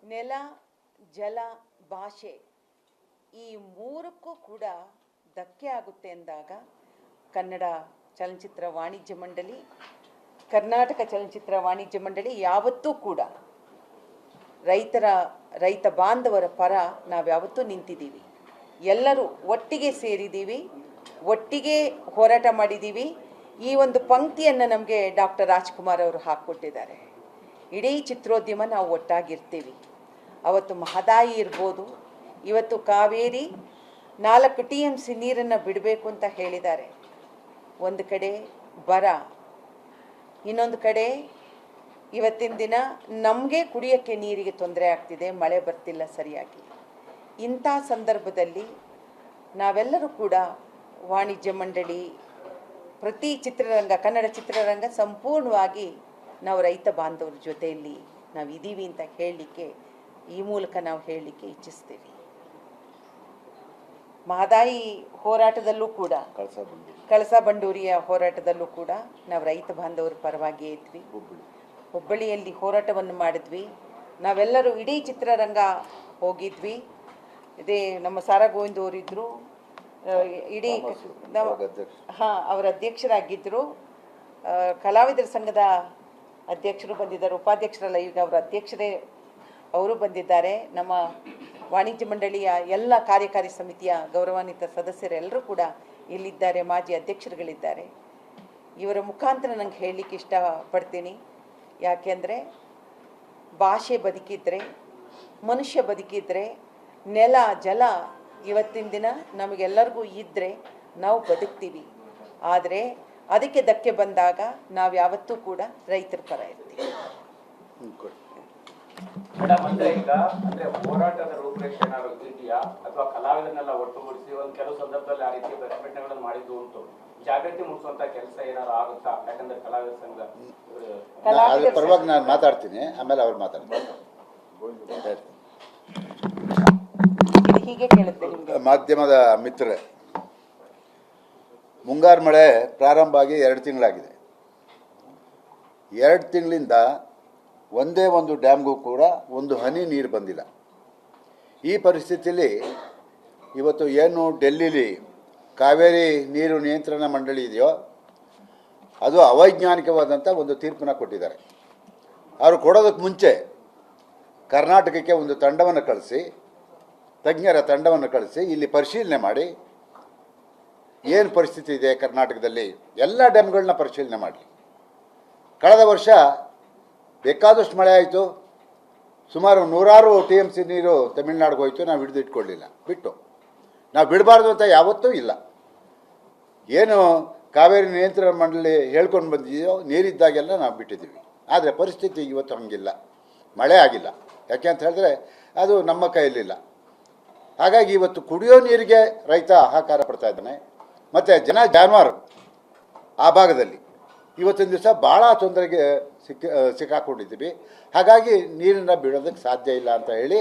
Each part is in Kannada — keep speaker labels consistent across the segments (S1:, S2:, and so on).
S1: ನೆಲ, ಜಲ, ಭಾಷೆ ಈ ಮೂರಕ್ಕೂ ಕೂಡ ಧಕ್ಕೆ ಆಗುತ್ತೆ ಎಂದಾಗ ಕನ್ನಡ ಚಲನಚಿತ್ರ ವಾಣಿಜ್ಯ ಮಂಡಳಿ, ಕರ್ನಾಟಕ ಚಲನಚಿತ್ರ ವಾಣಿಜ್ಯ ಮಂಡಳಿ ಯಾವತ್ತೂ ಕೂಡ ರೈತ ಬಾಂಧವರ ಪರ ನಾವ್ಯಾವತ್ತೂ ನಿಂತಿದ್ದೀವಿ. ಎಲ್ಲರೂ ಒಟ್ಟಿಗೆ ಸೇರಿದ್ದೀವಿ, ಒಟ್ಟಿಗೆ ಹೋರಾಟ ಮಾಡಿದ್ದೀವಿ. ಈ ಒಂದು ಪಂಕ್ತಿಯನ್ನು ನಮಗೆ ಡಾಕ್ಟರ್ ರಾಜ್ಕುಮಾರ್ ಅವರು ಹಾಕ್ಕೊಟ್ಟಿದ್ದಾರೆ. ಇಡೀ ಚಿತ್ರೋದ್ಯಮ ನಾವು ಒಟ್ಟಾಗಿರ್ತೀವಿ. ಅವತ್ತು ಮಹದಾಯಿ ಇರ್ಬೋದು, ಇವತ್ತು ಕಾವೇರಿ 4 TMC ನೀರನ್ನು ಬಿಡಬೇಕು ಅಂತ ಹೇಳಿದ್ದಾರೆ. ಒಂದು ಕಡೆ ಬರ, ಇನ್ನೊಂದು ಕಡೆ ಇವತ್ತಿನ ದಿನ ನಮಗೆ ಕುಡಿಯೋಕ್ಕೆ ನೀರಿಗೆ ತೊಂದರೆ ಆಗ್ತಿದೆ, ಮಳೆ ಬರ್ತಿಲ್ಲ ಸರಿಯಾಗಿ. ಇಂಥ ಸಂದರ್ಭದಲ್ಲಿ ನಾವೆಲ್ಲರೂ ಕೂಡ ವಾಣಿಜ್ಯ ಮಂಡಳಿ, ಪ್ರತಿ ಚಿತ್ರರಂಗ, ಕನ್ನಡ ಚಿತ್ರರಂಗ ಸಂಪೂರ್ಣವಾಗಿ ನಾವು ರೈತ ಬಾಂಧವರ ಜೊತೆಯಲ್ಲಿ ನಾವು ಇದ್ದೀವಿ ಅಂತ ಹೇಳಲಿಕ್ಕೆ, ಈ ಮೂಲಕ ನಾವು ಹೇಳಲಿಕ್ಕೆ ಇಚ್ಛಿಸ್ತೀವಿ. ಮಹದಾಯಿ ಹೋರಾಟದಲ್ಲೂ ಕೂಡ, ಕಳಸಾ ಬಂಡೂರಿಯ ಹೋರಾಟದಲ್ಲೂ ಕೂಡ ನಾವು ರೈತ ಬಾಂಧವರ ಪರವಾಗಿಯೇ ಇದ್ವಿ. ಹುಬ್ಬಳ್ಳಿಯಲ್ಲಿ ಹೋರಾಟವನ್ನು ಮಾಡಿದ್ವಿ. ನಾವೆಲ್ಲರೂ ಇಡೀ ಚಿತ್ರರಂಗ ಹೋಗಿದ್ವಿ. ಇದೇ ನಮ್ಮ ಸಾರಾ ಗೋವಿಂದ್ ಅವರಿದ್ದರು, ಇಡೀ ಅವರ ಅಧ್ಯಕ್ಷರಾಗಿದ್ದರು. ಕಲಾವಿದರ ಸಂಘದ ಅಧ್ಯಕ್ಷರು ಬಂದಿದ್ದಾರೆ, ಉಪಾಧ್ಯಕ್ಷರಲ್ಲ, ಈಗ ಅವರ ಅಧ್ಯಕ್ಷರೇ ಅವರು ಬಂದಿದ್ದಾರೆ. ನಮ್ಮ ವಾಣಿಜ್ಯ ಮಂಡಳಿಯ ಎಲ್ಲ ಕಾರ್ಯಕಾರಿ ಸಮಿತಿಯ ಗೌರವಾನ್ವಿತ ಸದಸ್ಯರೆಲ್ಲರೂ ಕೂಡ ಇಲ್ಲಿದ್ದಾರೆ, ಮಾಜಿ ಅಧ್ಯಕ್ಷರುಗಳಿದ್ದಾರೆ. ಇವರ ಮುಖಾಂತರ ನಂಗೆ ಹೇಳಲಿಕ್ಕೆ ಇಷ್ಟಪಡ್ತೀನಿ. ಯಾಕೆಂದರೆ ಭಾಷೆ ಬದುಕಿದ್ರೆ, ಮನುಷ್ಯ ಬದುಕಿದ್ರೆ, ನೆಲ ಜಲ ಇವತ್ತಿನ ದಿನ ನಮಗೆಲ್ಲರಿಗೂ ಇದ್ದರೆ ನಾವು ಬದುಕ್ತೀವಿ. ಆದರೆ ಅದಕ್ಕೆ ಧಕ್ಕೆ ಬಂದಾಗ ನಾವು ಯಾವತ್ತೂ ಕೂಡ ರೈತರ ಪರ ಇರ್ತೀವಿ.
S2: ಮೇಡಮ್, ಅಂದ್ರೆ ಈಗ ಅಂದ್ರೆ ಹೋರಾಟದ ರೂಪರೇಷೆ ಏನಾದ್ರು ಇದೆಯಾ, ಅಥವಾ ಕಲಾವಿದರನ್ನೆಲ್ಲ ಒಟ್ಟುಗೂಡಿಸಿ ಒಂದು ಕೆಲವು ಸಂದರ್ಭದಲ್ಲಿ ಆ ರೀತಿಯ ಪ್ರತಿಭಟನೆಗಳನ್ನು ಮಾಡಿದ್ದು ಉಂಟು, ಜಾಗೃತಿ ಮೂಡಿಸುವಂತ ಕೆಲಸ ಏನಾದ್ರು ಆಗುತ್ತಾ? ಯಾಕಂದ್ರೆ ಕಲಾವಿದರ ಸಂಘ
S3: ಪರವಾಗಿ ನಾನು ಮಾತಾಡ್ತೀನಿ, ಆಮೇಲೆ ಅವ್ರು ಮಾತಾಡ್ತಾರೆ.
S1: ಹೀಗೆ ಕೇಳುತ್ತೆ ನಿಮಗೆ.
S3: ಮಾಧ್ಯಮದ ಮಿತ್ರರೇ, ಮುಂಗಾರು ಮಳೆ ಪ್ರಾರಂಭ ಆಗಿ 2 ತಿಂಗಳಾಗಿದೆ. 2 ತಿಂಗಳಿಂದ ಒಂದೇ ಒಂದು ಡ್ಯಾಮ್ಗೂ ಕೂಡ ಒಂದು ಹನಿ ನೀರು ಬಂದಿಲ್ಲ. ಈ ಪರಿಸ್ಥಿತಿಯಲ್ಲಿ ಇವತ್ತು ಏನು ಡೆಲ್ಲಿಲಿ ಕಾವೇರಿ ನೀರು ನಿಯಂತ್ರಣ ಮಂಡಳಿ ಇದೆಯೋ ಅದು ಅವೈಜ್ಞಾನಿಕವಾದಂಥ ಒಂದು ತೀರ್ಪನ್ನು ಕೊಟ್ಟಿದ್ದಾರೆ. ಅವರು ಕೊಡೋದಕ್ಕೆ ಮುಂಚೆ ಕರ್ನಾಟಕಕ್ಕೆ ಒಂದು ತಂಡವನ್ನು ಕಳಿಸಿ, ತಜ್ಞರ ತಂಡವನ್ನು ಕಳಿಸಿ ಇಲ್ಲಿ ಪರಿಶೀಲನೆ ಮಾಡಿ ಏನು ಪರಿಸ್ಥಿತಿ ಇದೆ ಕರ್ನಾಟಕದಲ್ಲಿ ಎಲ್ಲ ಡ್ಯಾಮ್ಗಳನ್ನ ಪರಿಶೀಲನೆ ಮಾಡಲಿ. ಕಳೆದ ವರ್ಷ ಬೇಕಾದಷ್ಟು ಮಳೆ ಆಯಿತು, ಸುಮಾರು 100 TMC ನೀರು ತಮಿಳುನಾಡಿಗೆ ಹೋಯಿತು. ನಾವು ಹಿಡಿದಿಟ್ಕೊಳ್ಳಿಲ್ಲ, ಬಿಟ್ಟು ನಾವು ಬಿಡಬಾರ್ದು ಅಂತ ಯಾವತ್ತೂ ಇಲ್ಲ. ಏನು ಕಾವೇರಿ ನಿಯಂತ್ರಣ ಮಂಡಳಿ ಹೇಳ್ಕೊಂಡು ಬಂದಿದೆಯೋ ನೀರಿದ್ದಾಗೆಲ್ಲ ನಾವು ಬಿಟ್ಟಿದ್ದೀವಿ. ಆದರೆ ಪರಿಸ್ಥಿತಿ ಇವತ್ತು ಹಂಗಿಲ್ಲ, ಮಳೆ ಆಗಿಲ್ಲ. ಯಾಕೆ ಅಂತ ಹೇಳಿದ್ರೆ ಅದು ನಮ್ಮ ಕೈಯಲ್ಲಿಲ್ಲ. ಹಾಗಾಗಿ ಇವತ್ತು ಕುಡಿಯೋ ನೀರಿಗೆ ರೈತ ಹಾಹಾಕಾರ ಪಡ್ತಾ ಇದ್ದಾನೆ. ಮತ್ತು ಜಾನುವಾರು ಆ ಭಾಗದಲ್ಲಿ ಇವತ್ತಿನ ದಿವಸ ಭಾಳ ತೊಂದರೆಗೆ ಸಿಕ್ಕಾಕೊಂಡಿದ್ದೀವಿ. ಹಾಗಾಗಿ ನೀರನ್ನು ಬಿಡೋದಕ್ಕೆ ಸಾಧ್ಯ ಇಲ್ಲ ಅಂತ ಹೇಳಿ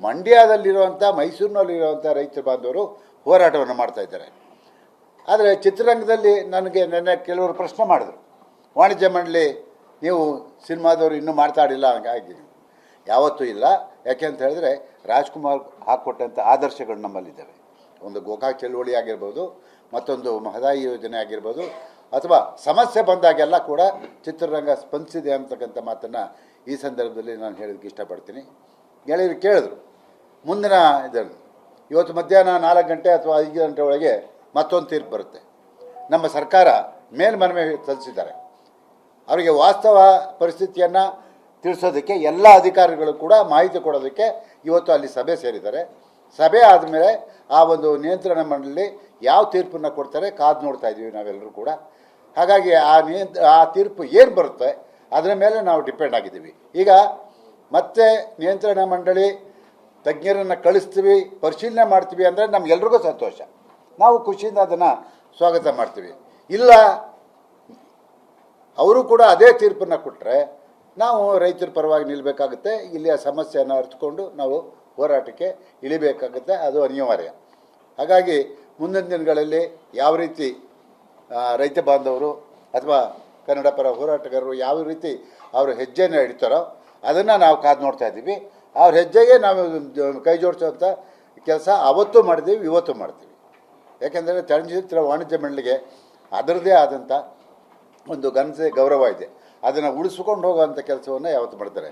S3: ಮಂಡ್ಯದಲ್ಲಿರುವಂಥ, ಮೈಸೂರಿನಲ್ಲಿರುವಂಥ ರೈತ ಬಾಂಧವರು ಹೋರಾಟವನ್ನು ಮಾಡ್ತಾ ಇದ್ದಾರೆ. ಆದರೆ ಚಿತ್ರರಂಗದಲ್ಲಿ ನನಗೆ ನೆನ್ನೆ ಕೆಲವರು ಪ್ರಶ್ನೆ ಮಾಡಿದ್ರು, ವಾಣಿಜ್ಯ ಮಂಡಳಿ ನೀವು ಸಿನಿಮಾದವರು ಇನ್ನೂ ಮಾತಾಡಿಲ್ಲ. ಹಾಗಾಗಿ ಯಾವತ್ತೂ ಇಲ್ಲ. ಯಾಕೆ ಅಂತ ಹೇಳಿದ್ರೆ ರಾಜ್ಕುಮಾರ್ ಹಾಕ್ಕೊಟ್ಟಂಥ ಆದರ್ಶಗಳು ನಮ್ಮಲ್ಲಿದ್ದಾವೆ. ಒಂದು ಗೋಕಾಕ್ ಚಳುವಳಿ ಆಗಿರ್ಬೋದು, ಮತ್ತೊಂದು ಮಹದಾಯಿ ಯೋಜನೆ ಆಗಿರ್ಬೋದು, ಅಥವಾ ಸಮಸ್ಯೆ ಬಂದಾಗೆಲ್ಲ ಕೂಡ ಚಿತ್ರರಂಗ ಸ್ಪಂದಿಸಿದೆ ಅಂತಕ್ಕಂಥ ಮಾತನ್ನು ಈ ಸಂದರ್ಭದಲ್ಲಿ ನಾನು ಹೇಳೋದಕ್ಕೆ ಇಷ್ಟಪಡ್ತೀನಿ. ಗೆಳೆಯರು ಕೇಳಿದ್ರು, ಮುಂದಿನ ಇದನ್ನು ಇವತ್ತು ಮಧ್ಯಾಹ್ನ 4 ಗಂಟೆ ಅಥವಾ 5 ಗಂಟೆ ಒಳಗೆ ಮತ್ತೊಂದು ತೀರ್ಪು ಬರುತ್ತೆ. ನಮ್ಮ ಸರ್ಕಾರ ಮೇಲ್ಮನವಿ ಸಲ್ಲಿಸಿದ್ದಾರೆ. ಅವರಿಗೆ ವಾಸ್ತವ ಪರಿಸ್ಥಿತಿಯನ್ನು ತಿಳಿಸೋದಕ್ಕೆ ಎಲ್ಲ ಅಧಿಕಾರಿಗಳು ಕೂಡ ಮಾಹಿತಿ ಕೊಡೋದಕ್ಕೆ ಇವತ್ತು ಅಲ್ಲಿ ಸಭೆ ಸೇರಿದ್ದಾರೆ. ಸಭೆ ಆದಮೇಲೆ ಆ ಒಂದು ನಿಯಂತ್ರಣ ಮಂಡಳಿ ಯಾವ ತೀರ್ಪನ್ನು ಕೊಡ್ತಾರೆ ಕಾದು ನೋಡ್ತಾ ಇದ್ದೀವಿ ನಾವೆಲ್ಲರೂ ಕೂಡ. ಹಾಗಾಗಿ ಆ ತೀರ್ಪು ಏನು ಬರುತ್ತೆ ಅದರ ಮೇಲೆ ನಾವು ಡಿಪೆಂಡ್ ಆಗಿದ್ದೀವಿ. ಈಗ ಮತ್ತೆ ನಿಯಂತ್ರಣ ಮಂಡಳಿ ತಜ್ಞರನ್ನು ಕಳಿಸ್ತೀವಿ, ಪರಿಶೀಲನೆ ಮಾಡ್ತೀವಿ ಅಂದರೆ ನಮಗೆಲ್ರಿಗೂ ಸಂತೋಷ, ನಾವು ಖುಷಿಯಿಂದ ಅದನ್ನು ಸ್ವಾಗತ ಮಾಡ್ತೀವಿ. ಇಲ್ಲ ಅವರು ಕೂಡ ಅದೇ ತೀರ್ಪನ್ನು ಕೊಟ್ಟರೆ ನಾವು ರೈತರ ಪರವಾಗಿ ನಿಲ್ಲಬೇಕಾಗುತ್ತೆ. ಇಲ್ಲಿಯ ಸಮಸ್ಯೆಯನ್ನು ಅರಿತುಕೊಂಡು ನಾವು ಹೋರಾಟಕ್ಕೆ ಇಳಿಬೇಕಾಗುತ್ತೆ, ಅದು ಅನಿವಾರ್ಯ. ಹಾಗಾಗಿ ಮುಂದಿನ ದಿನಗಳಲ್ಲಿ ಯಾವ ರೀತಿ ರೈತ ಬಾಂಧವರು ಅಥವಾ ಕನ್ನಡ ಪರ ಹೋರಾಟಗಾರರು ಯಾವ ರೀತಿ ಅವರು ಹೆಜ್ಜೆಯನ್ನು ಹಿಡಿತಾರೋ ಅದನ್ನು ನಾವು ಕಾದು ನೋಡ್ತಾ ಇದ್ದೀವಿ. ಅವ್ರ ಹೆಜ್ಜೆಗೆ ನಾವು ಕೈ ಜೋಡಿಸೋಂಥ ಕೆಲಸ ಅವತ್ತು ಮಾಡಿದ್ದೀವಿ, ಇವತ್ತು ಮಾಡ್ತೀವಿ. ಯಾಕೆಂದರೆ ಚಲನಚಿತ್ರ ವಾಣಿಜ್ಯ ಮಂಡಳಿಗೆ ಅದರದ್ದೇ ಆದಂಥ ಒಂದು ಗೌರವ ಇದೆ. ಅದನ್ನು ಉಳಿಸ್ಕೊಂಡು ಹೋಗೋವಂಥ ಕೆಲಸವನ್ನು ಯಾವತ್ತು ಮಾಡ್ತಾರೆ.